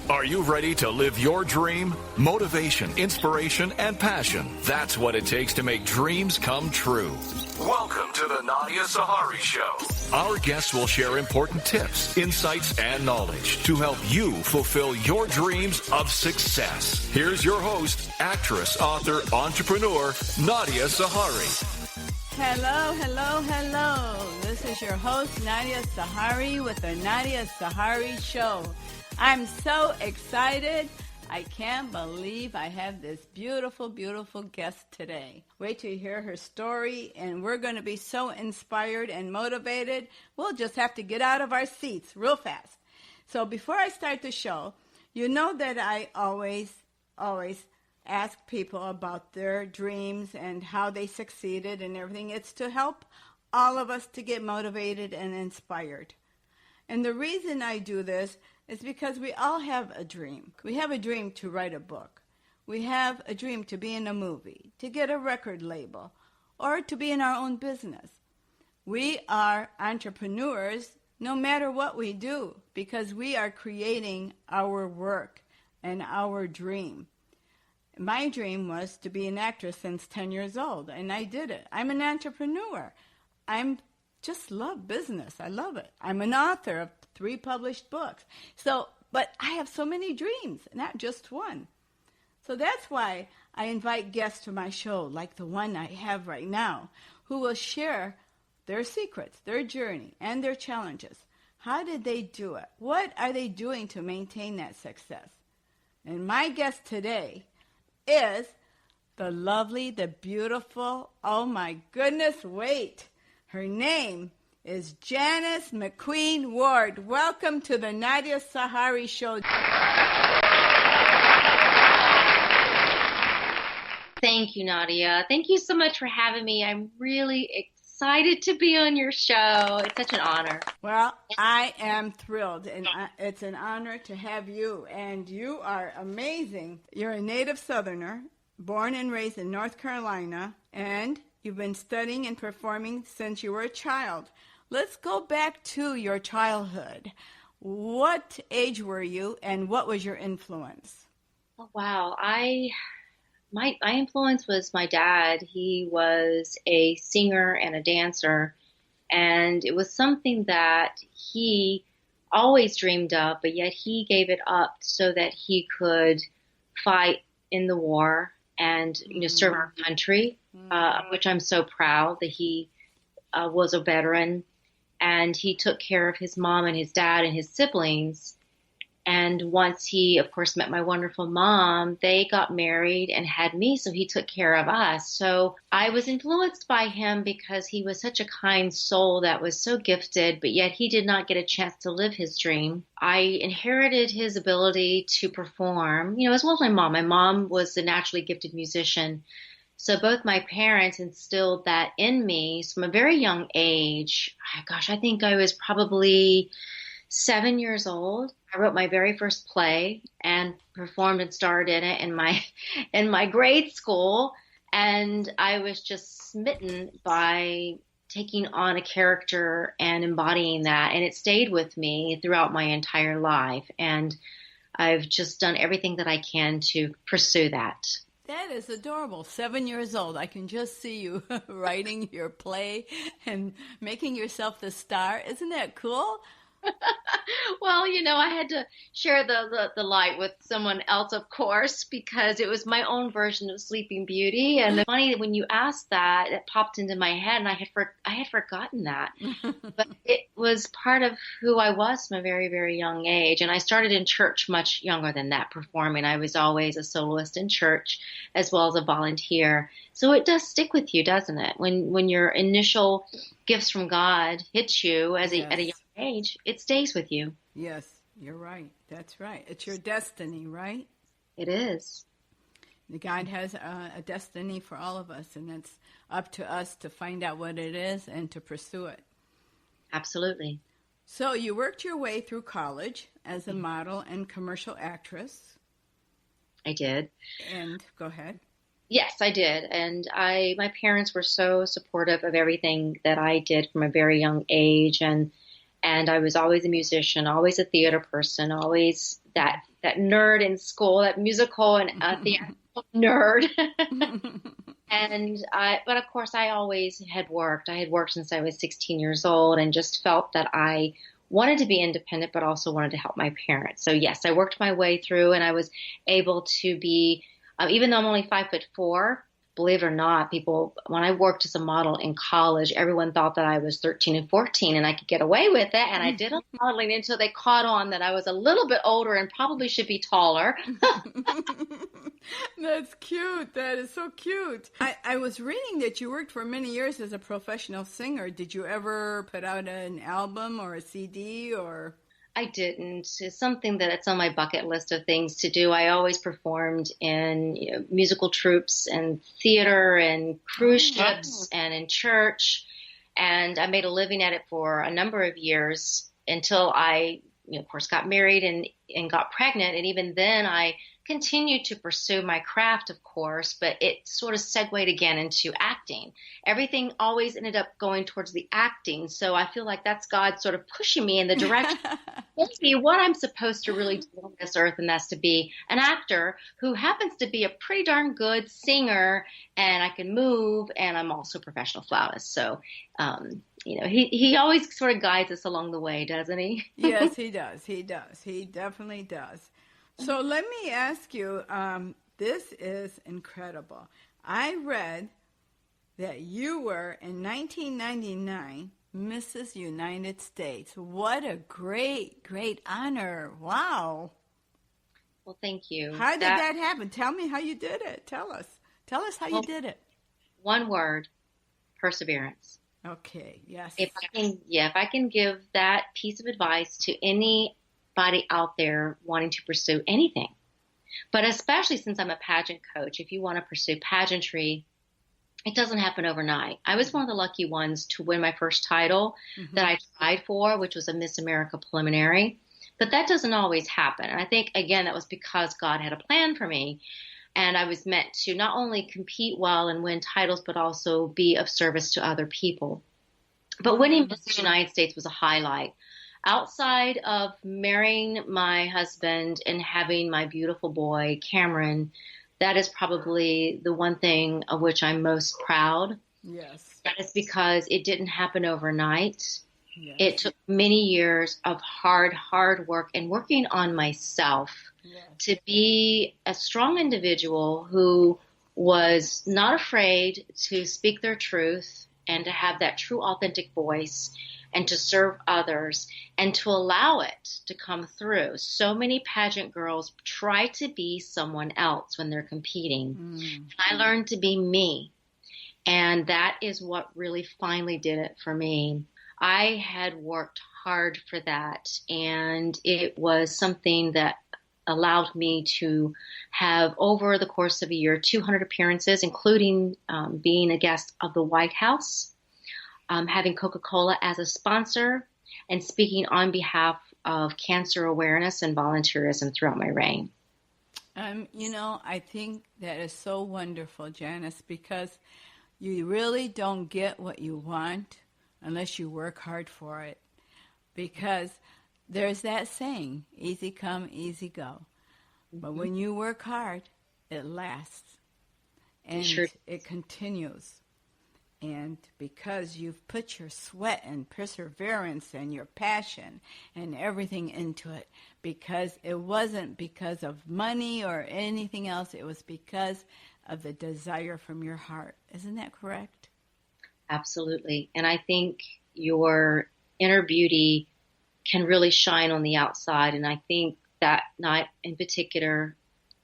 Are you ready to live your dream? Motivation, inspiration, and passion. That's what it takes to make dreams come true. Welcome to the Nadia Sahari Show. Our guests will share important tips, insights, and knowledge to help you fulfill your dreams of success. Here's your host, actress, author, entrepreneur, Nadia Sahari. Hello, hello, hello. This is your host, Nadia Sahari, with the Nadia Sahari Show. I'm so excited. I can't believe I have this beautiful, beautiful guest today. Wait till you hear her story, and we're going to be so inspired and motivated. We'll just have to get out of our seats real fast. So before I start the show, you know that I always ask people about their dreams and how they succeeded and everything. It's to help all of us to get motivated and inspired. And the reason I do this is because we all have a dream. We have a dream to write a book. We have a dream to be in a movie, to get a record label, or to be in our own business. We are entrepreneurs no matter what we do, because we are creating our work and our dream. My dream was to be an actress since 10 years old, and I did it. I'm an entrepreneur. I'm just love business. I love it. I'm an author of 3 published books. But I have so many dreams, not just one. So that's why I invite guests to my show, like the one I have right now, who will share their secrets, their journey, and their challenges. How did they do it? What are they doing to maintain that success? And my guest today is the lovely, the beautiful, oh my goodness, wait. Her name is Janice McQueen Ward. Welcome to the Nadia Sahari Show. Thank you, Nadia. Thank you so much for having me. I'm really excited to be on your show. It's such an honor. Well, I am thrilled, and it's an honor to have you, and you are amazing. You're a native Southerner, born and raised in North Carolina, and you've been studying and performing since you were a child. Let's go back to your childhood. What age were you, and what was your influence? Oh, wow. My influence was my dad. He was a singer and a dancer, and it was something that he always dreamed of, but yet he gave it up so that he could fight in the war and serve our country, which I'm so proud that he was a veteran. And he took care of his mom and his dad and his siblings. And once he, of course, met my wonderful mom, they got married and had me, so he took care of us. So I was influenced by him because he was such a kind soul that was so gifted, but yet he did not get a chance to live his dream. I inherited his ability to perform, as well as my mom. My mom was a naturally gifted musician. So both my parents instilled that in me from a very young age. I think I was probably 7 years old. I wrote my very first play and performed and starred in it in my grade school. And I was just smitten by taking on a character and embodying that. And it stayed with me throughout my entire life. And I've just done everything that I can to pursue that. That is adorable. 7 years old. I can just see you writing your play and making yourself the star. Isn't that cool? Well, I had to share the light with someone else, of course, because it was my own version of Sleeping Beauty. And it's funny that when you asked that, it popped into my head, and I had forgotten that. But it was part of who I was from a very, very young age. And I started in church much younger than that, performing. I was always a soloist in church as well as a volunteer. So it does stick with you, doesn't it? When your initial gifts from God hit you at a young age, it stays with you. Yes, you're right. That's right. It's your destiny, right? It is. God has a destiny for all of us, and it's up to us to find out what it is and to pursue it. Absolutely. So you worked your way through college as a model and commercial actress. I did. And go ahead. Yes, I did. And my parents were so supportive of everything that I did from a very young age. And And I was always a musician, always a theater person, always that nerd in school, that musical and theatrical nerd. But of course, I always had worked. I had worked since I was 16 years old and just felt that I wanted to be independent, but also wanted to help my parents. So yes, I worked my way through, and I was able to be, even though I'm only 5'4", believe it or not, when I worked as a model in college, everyone thought that I was 13 and 14 and I could get away with it. And I did a modeling until they caught on that I was a little bit older and probably should be taller. That's cute. That is so cute. I was reading that you worked for many years as a professional singer. Did you ever put out an album or a CD or? I didn't. It's something that's on my bucket list of things to do. I always performed in musical troupes and theater and cruise ships and in church. And I made a living at it for a number of years until I, of course, got married and got pregnant. And even then I continued to pursue my craft, of course, but it sort of segued again into acting. Everything always ended up going towards the acting. So I feel like that's God sort of pushing me in the direction maybe what I'm supposed to really do on this earth, and that's to be an actor who happens to be a pretty darn good singer, and I can move, and I'm also a professional flautist. So, he always sort of guides us along the way, doesn't he? Yes, he does. He does. He definitely does. So let me ask you, this is incredible. I read that you were, in 1999, Mrs. United States. What a great, great honor. Wow. Well, thank you. How did that happen? Tell me how you did it. Tell us. Tell us how you did it. One word, perseverance. Okay, yes. If I can give that piece of advice to anybody out there wanting to pursue anything, but especially since I'm a pageant coach, if you want to pursue pageantry, it doesn't happen overnight. I was one of the lucky ones to win my first title that I tried for, which was a Miss America preliminary, but that doesn't always happen. And I think, again, that was because God had a plan for me. And I was meant to not only compete well and win titles, but also be of service to other people. But winning Miss United States was a highlight. Outside of marrying my husband and having my beautiful boy, Cameron, that is probably the one thing of which I'm most proud. Yes. That is because it didn't happen overnight. Yes. It took many years of hard work and working on myself to be a strong individual who was not afraid to speak their truth and to have that true, authentic voice and to serve others and to allow it to come through. So many pageant girls try to be someone else when they're competing. I learned to be me. And that is what really finally did it for me. I had worked hard for that, and it was something that allowed me to have, over the course of a year, 200 appearances, including being a guest of the White House, having Coca-Cola as a sponsor, and speaking on behalf of cancer awareness and volunteerism throughout my reign. I think that is so wonderful, Janice, because you really don't get what you want unless you work hard for it. Because there's that saying, easy come, easy go. But when you work hard, it lasts. And it continues. And because you've put your sweat and perseverance and your passion and everything into it, because it wasn't because of money or anything else, it was because of the desire from your heart. Isn't that correct? Absolutely. And I think your inner beauty can really shine on the outside. And I think that night in particular,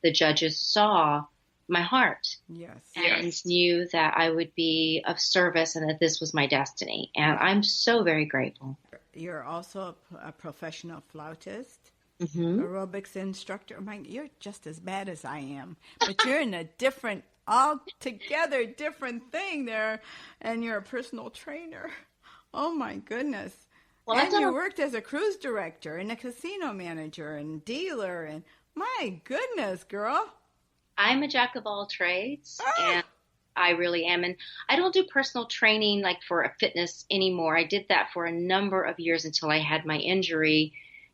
the judges saw my heart. Yes. And knew that I would be of service and that this was my destiny. And I'm so very grateful. You're also a professional flautist, aerobics instructor. You're just as bad as I am, but you're in a different, altogether different thing there, and you're a personal trainer. Oh my goodness. Well, and you worked as a cruise director and a casino manager and dealer, and my goodness, girl. I'm a jack of all trades, and I really am. And I don't do personal training like for a fitness anymore. I did that for a number of years until I had my injury.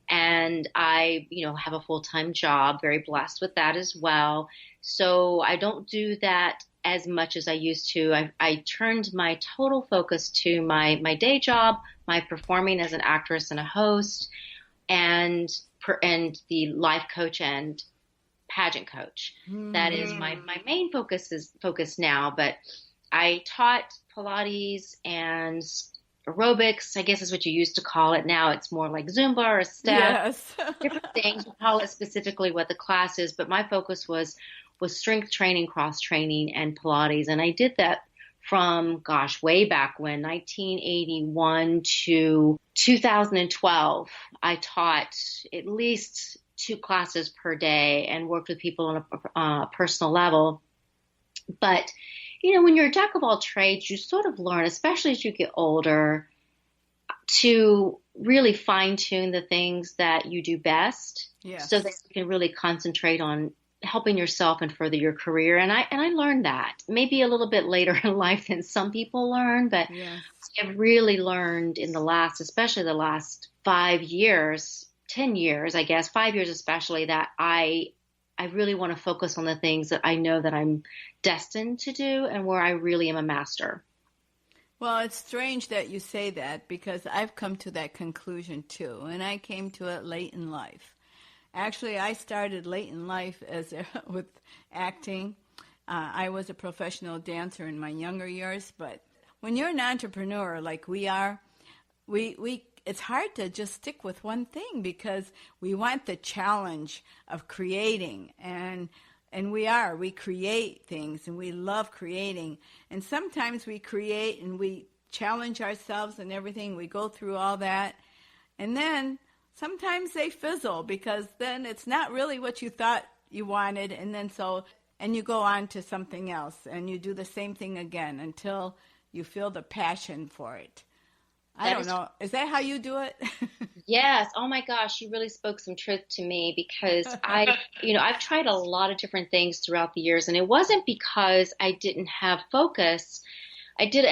And I, have a full-time job, very blessed with that as well. So I don't do that as much as I used to. I turned my total focus to my day job, my performing as an actress and a host, and the life coach and pageant coach. That is my main focus now. But I taught Pilates and aerobics, I guess is what you used to call it. Now it's more like Zumba or step. Yes. Different things. You call it specifically what the class is, but my focus was strength training, cross training, and Pilates. And I did that from, way back when, 1981 to 2012. I taught at least 2 classes per day and worked with people on a personal level. But when you're a jack of all trades, you sort of learn, especially as you get older, to really fine tune the things that you do best, so that you can really concentrate on helping yourself and further your career. And I learned that maybe a little bit later in life than some people learn, but I've really learned in especially the last 5 years, 10 years, I guess, 5 years especially, that I really want to focus on the things that I know that I'm destined to do and where I really am a master. Well, it's strange that you say that, because I've come to that conclusion too, and I came to it late in life. Actually, I started late in life with acting. I was a professional dancer in my younger years, but when you're an entrepreneur like we are, it's hard to just stick with one thing, because we want the challenge of creating, and we create things, and we love creating. And sometimes we create and we challenge ourselves and everything. We go through all that, and then sometimes they fizzle, because then it's not really what you thought you wanted, and you go on to something else, and you do the same thing again until you feel the passion for it. I don't know. Is that how you do it? Yes. Oh my gosh, you really spoke some truth to me, because I've tried a lot of different things throughout the years, and it wasn't because I didn't have focus. I do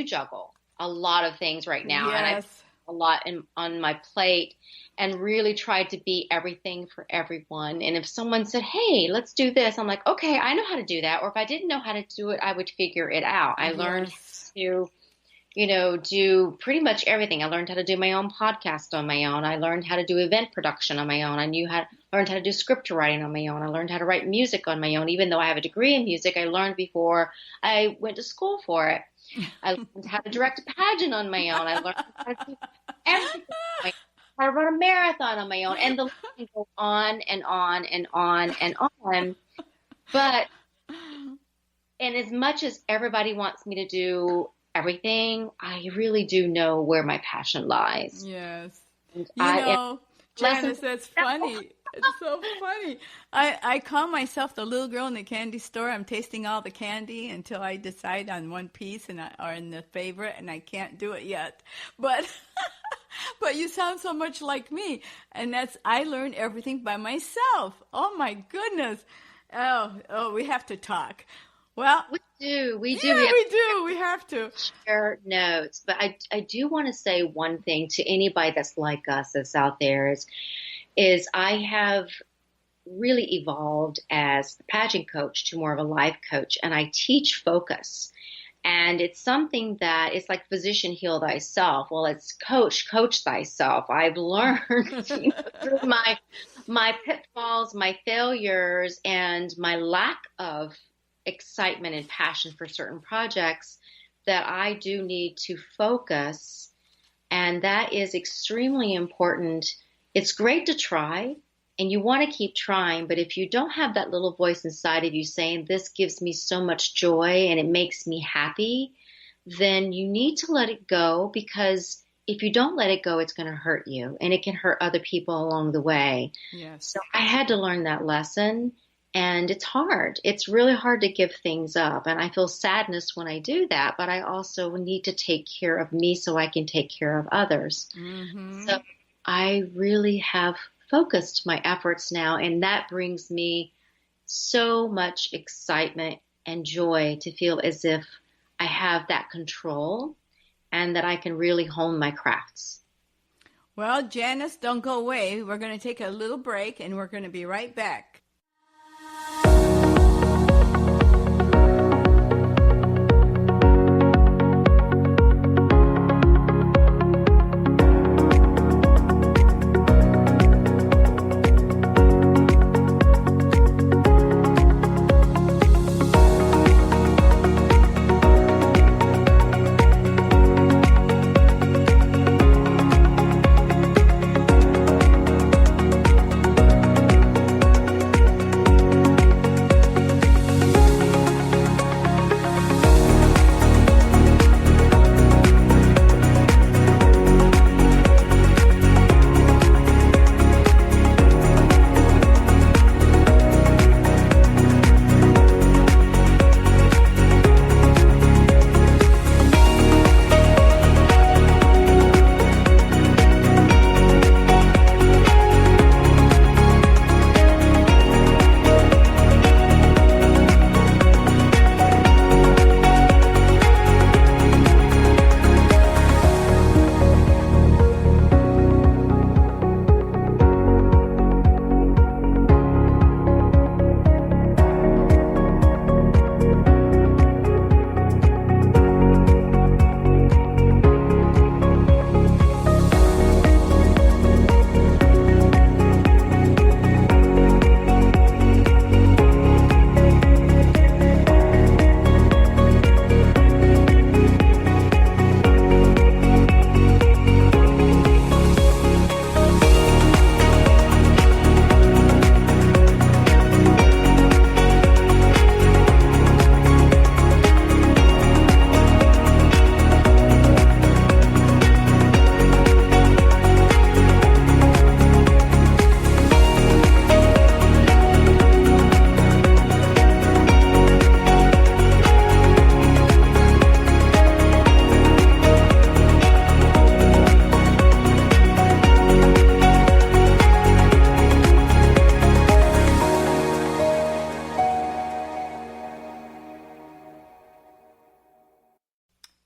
juggle a lot of things right now, and I've a lot on my plate, and really tried to be everything for everyone. And if someone said, "Hey, let's do this," I'm like, "Okay, I know how to do that." Or if I didn't know how to do it, I would figure it out. I learned to do pretty much everything. I learned how to do my own podcast on my own. I learned how to do event production on my own. Learned how to do script writing on my own. I learned how to write music on my own. Even though I have a degree in music, I learned before I went to school for it. I learned how to direct a pageant on my own. I learned how to do everything on my own. How to run a marathon on my own. And the list can go on and on and on and on. But, and as much as everybody wants me to do everything, I really do know where my passion lies. Yes. Janice, that's funny. It's so funny. I call myself the little girl in the candy store. I'm tasting all the candy until I decide on one piece or in the favorite, and I can't do it yet. But but you sound so much like me. And I learned everything by myself. Oh my goodness. Oh, we have to talk. Well, we do. Yeah, we do. We have to share notes. But I do want to say one thing to anybody that's like us, that's out there, is I have really evolved as a pageant coach to more of a life coach, and I teach focus. And it's something that it's like physician, heal thyself. Well, it's coach thyself. I've learned through my pitfalls, my failures, and my lack of excitement and passion for certain projects that I do need to focus. And that is extremely important. It's great to try, and you want to keep trying, but if you don't have that little voice inside of you saying, this gives me so much joy and it makes me happy, then you need to let it go, because if you don't let it go, it's going to hurt you, and it can hurt other people along the way. Yes. So I had to learn that lesson, and it's hard. It's really hard to give things up, and I feel sadness when I do that, but I also need to take care of me so I can take care of others. Mm-hmm. So I really have focused my efforts now, and that brings me so much excitement and joy to feel as if I have that control and that I can really hone my crafts. Well, Janice, don't go away. We're going to take a little break, and we're going to be right back.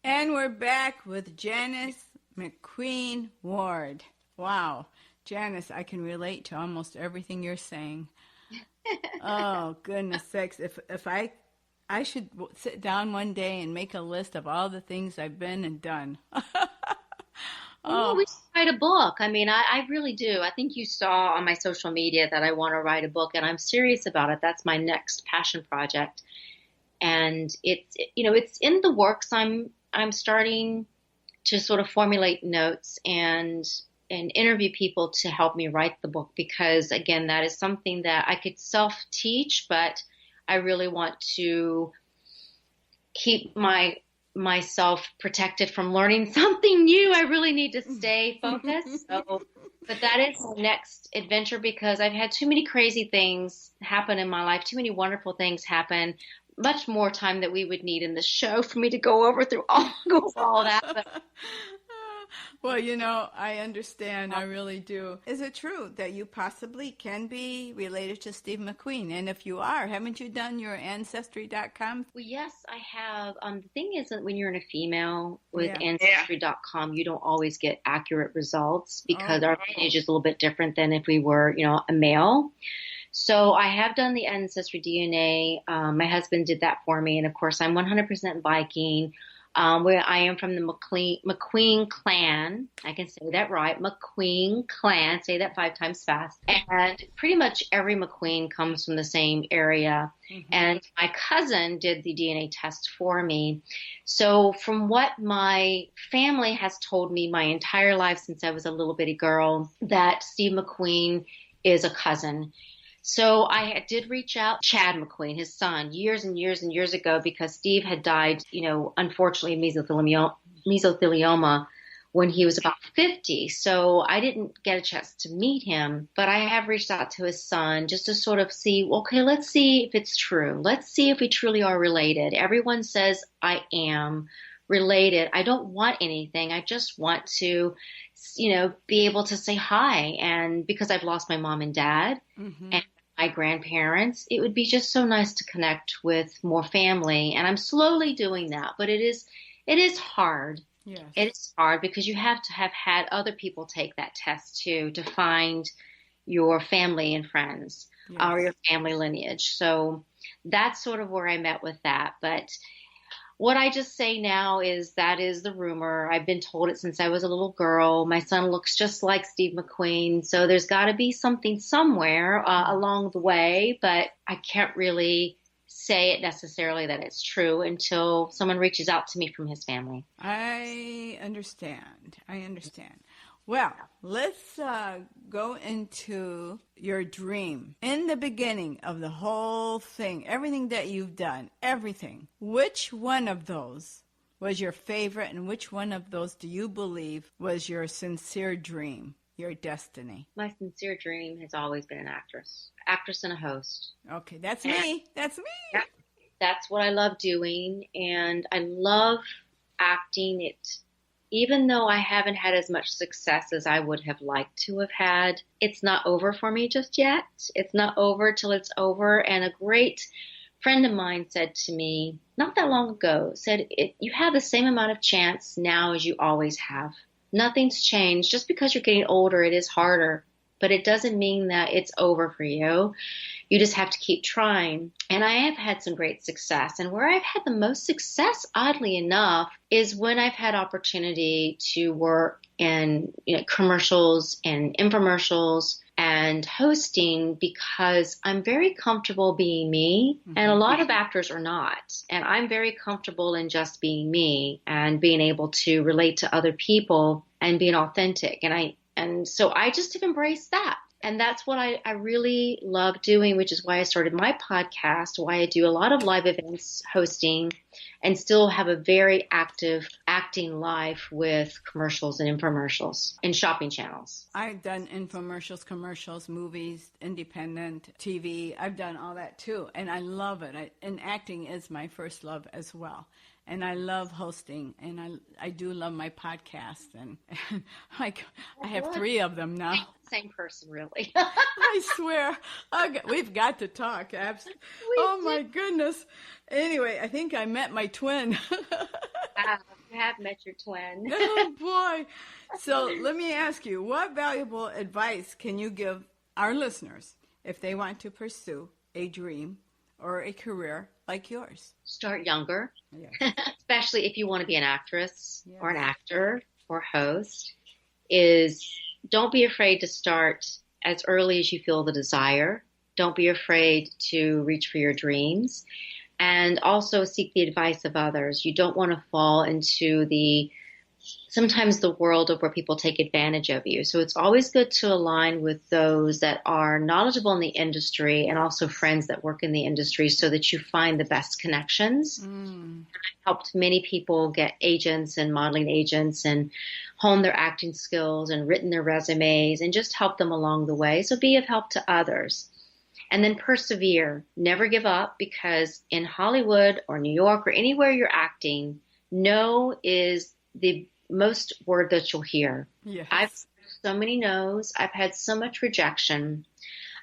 And we're back with Janice McQueen Ward. Wow. Janice, I can relate to almost everything you're saying. Oh, goodness sakes. If I should sit down one day and make a list of all the things I've been and done. Oh, we should write a book. I mean, I really do. I think you saw on my social media that I want to write a book, and I'm serious about it. That's my next passion project. And it's in the works. I'm starting to sort of formulate notes and interview people to help me write the book, because again, that is something that I could self-teach, but I really want to keep myself protected from learning something new. I really need to stay focused. But that is the next adventure, because I've had too many crazy things happen in my life, too many wonderful things happen. Much more time that we would need in the show for me to go over all that. But well, I understand. I really do. Is it true that you possibly can be related to Steve McQueen? And if you are, haven't you done your Ancestry.com? Well, yes, I have. The thing is that when you're in a female with Ancestry.com, you don't always get accurate results, because our lineage is a little bit different than if we were, a male. So I have done the Ancestry DNA. My husband did that for me. And of course, I'm 100% Viking. Where I am from the McQueen clan. I can say that right. McQueen clan. Say that 5 times fast. And pretty much every McQueen comes from the same area. Mm-hmm. And my cousin did the DNA test for me. So from what my family has told me my entire life since I was a little bitty girl, that Steve McQueen is a cousin. So I did reach out to Chad McQueen, his son, years and years and years ago, because Steve had died, unfortunately, mesothelioma when he was about 50. So I didn't get a chance to meet him, but I have reached out to his son just to sort of see, okay, let's see if it's true. Let's see if we truly are related. Everyone says I am related. I don't want anything. I just want to, be able to say hi. And because I've lost my mom and dad, mm-hmm. and my grandparents. It would be just so nice to connect with more family. And I'm slowly doing that, but it is hard. Yes. It is hard because you have to have had other people take that test too to find your family and friends, Yes. or your family lineage. So that's sort of where I'm at with that. But what I just say now is that is the rumor. I've been told it since I was a little girl. My son looks just like Steve McQueen. So there's got to be something somewhere along the way, but I can't really say it necessarily that it's true until someone reaches out to me from his family. I understand. Well, let's go into your dream. In the beginning of the whole thing, everything that you've done, everything, which one of those was your favorite, and which one of those do you believe was your sincere dream, your destiny? My sincere dream has always been an actress and a host. Okay, that's me. Yeah, that's what I love doing, and I love acting. Even though I haven't had as much success as I would have liked to have had, it's not over for me just yet. It's not over till it's over. And a great friend of mine said to me not that long ago, you have the same amount of chance now as you always have. Nothing's changed. Just because you're getting older, it is harder, but it doesn't mean that it's over for you. You just have to keep trying. And I have had some great success. And where I've had the most success, oddly enough, is when I've had opportunity to work in commercials and infomercials and hosting, because I'm very comfortable being me. Mm-hmm. And a lot of actors are not. And I'm very comfortable in just being me and being able to relate to other people and being authentic. And so I just have embraced that. And that's what I really love doing, which is why I started my podcast, why I do a lot of live events hosting and still have a very active acting life with commercials and infomercials and shopping channels. I've done infomercials, commercials, movies, independent TV. I've done all that too. And I love it. And acting is my first love as well. And I love hosting, and I do love my podcast, and I have 3 of them now. Same person, really. I swear. We've got to talk. Oh, my goodness. Anyway, I think I met my twin. You have met your twin. Oh, boy. So let me ask you, what valuable advice can you give our listeners if they want to pursue a dream or a career like yours? Start younger, yes. Especially if you want to be an actress, yes, or an actor or host, don't be afraid to start as early as you feel the desire. Don't be afraid to reach for your dreams, and also seek the advice of others. You don't want to fall into sometimes the world of where people take advantage of you. So it's always good to align with those that are knowledgeable in the industry and also friends that work in the industry so that you find the best connections. I've helped many people get agents and modeling agents and hone their acting skills and written their resumes and just help them along the way. So be of help to others. And then persevere. Never give up, because in Hollywood or New York or anywhere you're acting, no is the most word that you'll hear. Yes. I've heard so many no's. I've had so much rejection.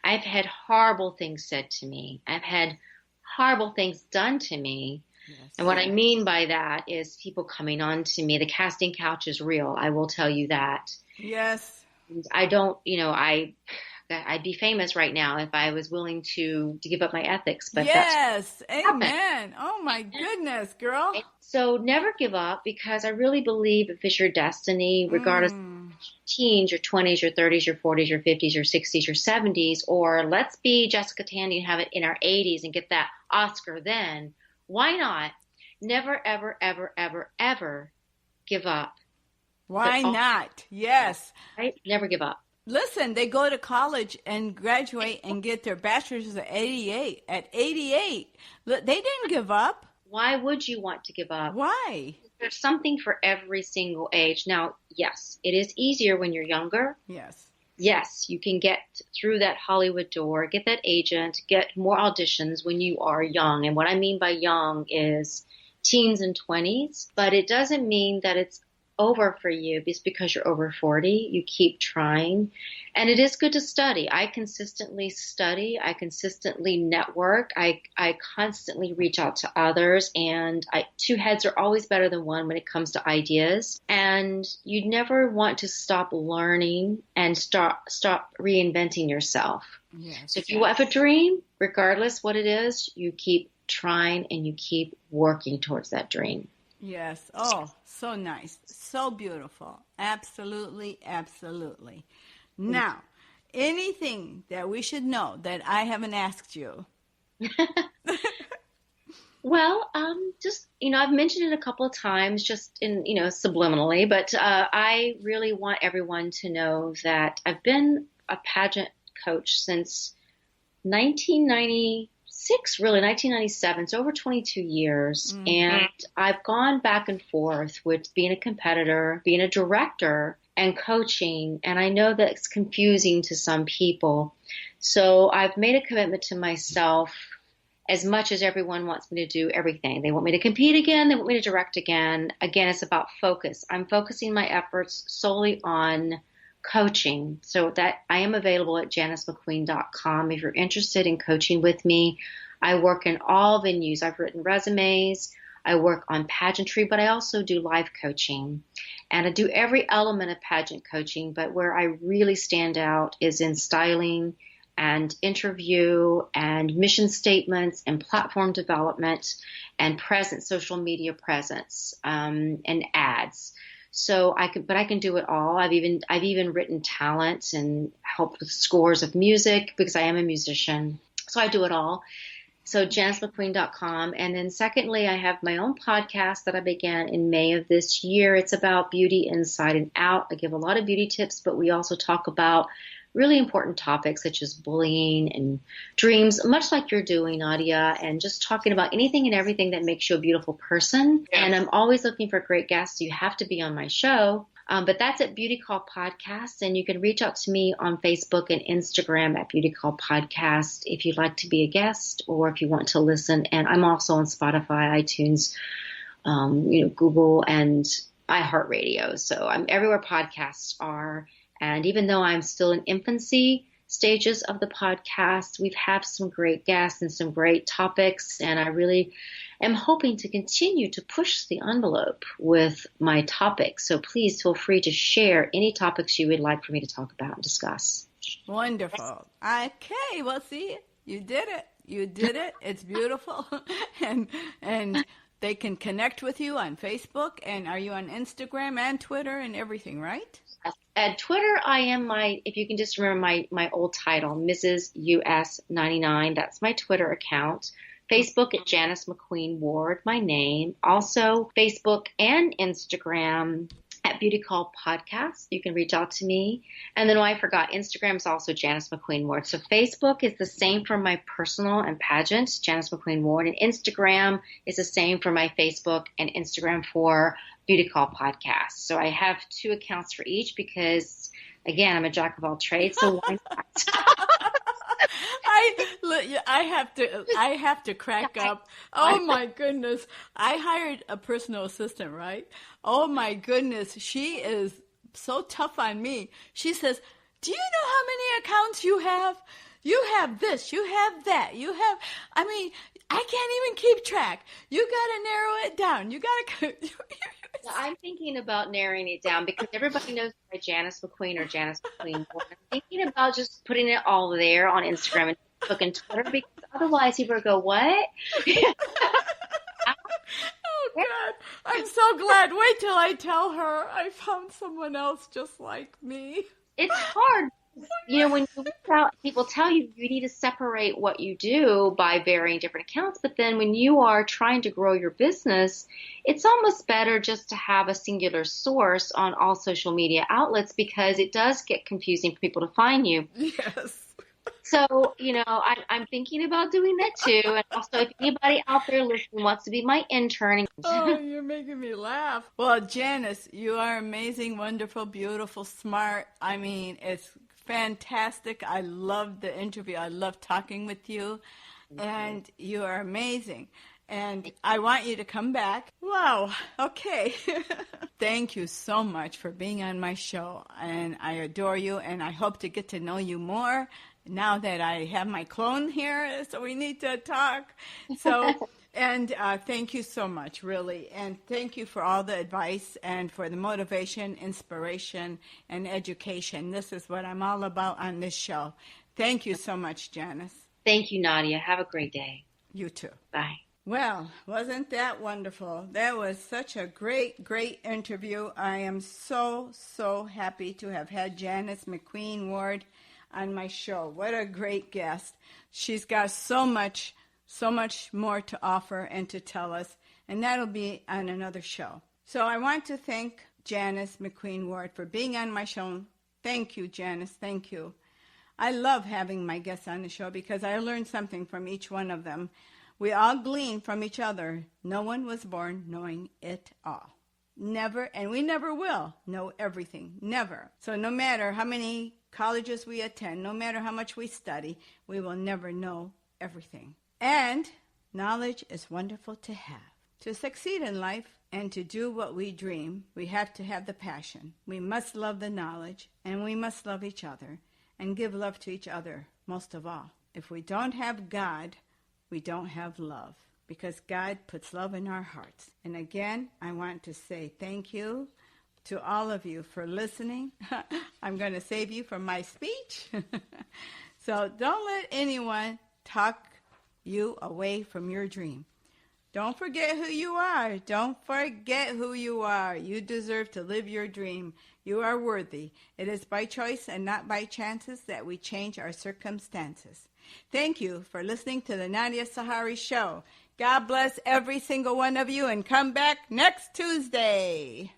I've had horrible things said to me. I've had horrible things done to me. Yes. And what I mean by that is people coming on to me. The casting couch is real. I will tell you that. Yes. I don't, I'd be famous right now if I was willing to give up my ethics. But yes, amen. Oh my goodness, girl. So never give up, because I really believe if it's your destiny, regardless of your teens, your 20s, your 30s, your 40s, your 50s, your 60s, your 70s, or let's be Jessica Tandy and have it in our 80s and get that Oscar then. Why not? Never, ever, ever, ever, ever give up. Why not? Yes. Right? Never give up. Listen, they go to college and graduate and get their bachelor's at 88. At 88, they didn't give up. Why would you want to give up? Why? There's something for every single age. Now, yes, it is easier when you're younger. Yes. Yes, you can get through that Hollywood door, get that agent, get more auditions when you are young. And what I mean by young is teens and 20s. But it doesn't mean that it's over for you is because you're over 40. You keep trying. And it is good to study. I consistently study. I consistently network. I constantly reach out to others. And two heads are always better than one when it comes to ideas. And you never want to stop learning and stop reinventing yourself. Yes, so if you have a dream, regardless what it is, you keep trying and you keep working towards that dream. Yes. Oh, so nice. So beautiful. Absolutely, absolutely. Now, anything that we should know that I haven't asked you? Well, just, I've mentioned it a couple of times just in, subliminally, but I really want everyone to know that I've been a pageant coach since 1996, really 1997. So over 22 years. Mm-hmm. And I've gone back and forth with being a competitor, being a director, and coaching. And I know that it's confusing to some people. So I've made a commitment to myself. As much as everyone wants me to do everything. They want me to compete again. They want me to direct again. Again, it's about focus. I'm focusing my efforts solely on coaching. So that I am available at janicemcqueen.com. If you're interested in coaching with me, I work in all venues. I've written resumes. I work on pageantry, but I also do live coaching. And I do every element of pageant coaching, but where I really stand out is in styling and interview and mission statements and platform development and social media presence, and ads. So I can do it all. I've even written talent and helped with scores of music because I am a musician. So I do it all. So JaniceMcQueen.com. And then secondly, I have my own podcast that I began in May of this year. It's about beauty inside and out. I give a lot of beauty tips, but we also talk about really important topics such as bullying and dreams, much like you're doing, Nadia, and just talking about anything and everything that makes you a beautiful person. Yes. And I'm always looking for great guests. You have to be on my show. But that's at Beauty Call Podcast, and you can reach out to me on Facebook and Instagram at Beauty Call Podcast if you'd like to be a guest or if you want to listen. And I'm also on Spotify, iTunes, Google, and iHeartRadio. So I'm everywhere podcasts are. And even though I'm still in infancy stages of the podcast, we've had some great guests and some great topics, and I really am hoping to continue to push the envelope with my topics. So please feel free to share any topics you would like for me to talk about and discuss. Wonderful. Okay, well, see, you did it. You did it. It's beautiful. and they can connect with you on Facebook, and are you on Instagram and Twitter and everything, right? At Twitter, I am if you can just remember my old title, Mrs. US 99. That's my Twitter account. Facebook at Janice McQueen Ward, my name. Also, Facebook and Instagram at Beauty Call Podcast. You can reach out to me. And then, I forgot, Instagram is also Janice McQueen Ward. So Facebook is the same for my personal and pageant, Janice McQueen Ward. And Instagram is the same for my Facebook and Instagram for Beauty Call Podcast. So I have two accounts for each because, again, I'm a jack of all trades. So why not? I have to crack up. Oh my goodness. I hired a personal assistant, right? Oh my goodness. She is so tough on me. She says, "Do you know how many accounts you have? You have this, you have that, I can't even keep track. You got to narrow it down. You got to." I'm thinking about narrowing it down because everybody knows my Janice McQueen or Janice McQueen. I'm thinking about just putting it all there on Instagram and Facebook and Twitter because otherwise people will go, "What?" Oh, God. I'm so glad. Wait till I tell her I found someone else just like me. It's hard. When you reach out, people tell you need to separate what you do by varying different accounts. But then when you are trying to grow your business, it's almost better just to have a singular source on all social media outlets because it does get confusing for people to find you. Yes. So, I'm thinking about doing that too. And also, if anybody out there listening wants to be my intern. Oh, you're making me laugh. Well, Janice, you are amazing, wonderful, beautiful, smart. It's fantastic. I loved the interview. I loved talking with you. And you are amazing. And I want you to come back. Wow. Okay. Thank you so much for being on my show. And I adore you. And I hope to get to know you more now that I have my clone here. So we need to talk. So, and thank you so much, really. And thank you for all the advice and for the motivation, inspiration, and education. This is what I'm all about on this show. Thank you so much, Janice. Thank you, Nadia. Have a great day. You too. Bye. Well, wasn't that wonderful? That was such a great, great interview. I am so, so happy to have had Janice McQueen Ward on my show. What a great guest. She's got so much more to offer and to tell us, and that'll be on another show. So I want to thank Janice McQueen Ward for being on my show. Thank you, Janice. Thank you. I love having my guests on the show because I learn something from each one of them. We all glean from each other. No one was born knowing it all. Never, and we never will know everything. Never. So no matter how many colleges we attend, no matter how much we study, we will never know everything. And knowledge is wonderful to have. To succeed in life and to do what we dream, we have to have the passion. We must love the knowledge, and we must love each other and give love to each other most of all. If we don't have God, we don't have love, because God puts love in our hearts. And again, I want to say thank you to all of you for listening. I'm going to save you from my speech. So don't let anyone talk you away from your dream. Don't forget who you are. Don't forget who you are. You deserve to live your dream. You are worthy. It is by choice and not by chances that we change our circumstances. Thank you for listening to the Nadia Sahari Show. God bless every single one of you, and come back next Tuesday.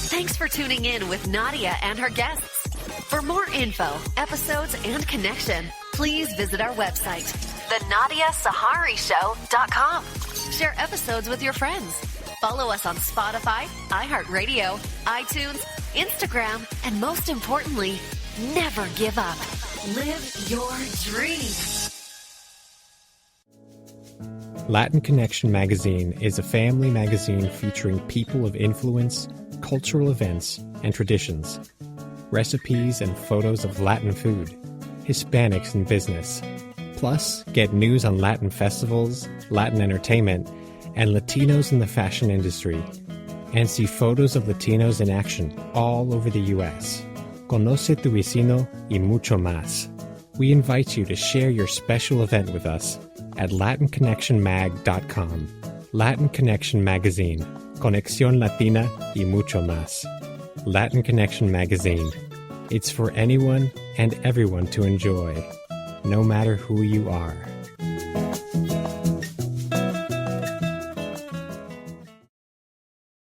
Thanks for tuning in with Nadia and her guests. For more info, episodes, and connection, please visit our website, thenadiasaharishow.com. Share episodes with your friends. Follow us on Spotify, iHeartRadio, iTunes, Instagram, and most importantly, never give up. Live your dream. Latin Connection magazine is a family magazine featuring people of influence, cultural events, and traditions, recipes and photos of Latin food, Hispanics in business. Plus, get news on Latin festivals, Latin entertainment, and Latinos in the fashion industry, and see photos of Latinos in action all over the U.S. Conoce tu vecino y mucho más. We invite you to share your special event with us at LatinConnectionMag.com. Latin Connection Magazine. Conexión Latina y mucho más. Latin Connection Magazine. It's for anyone and everyone to enjoy, no matter who you are.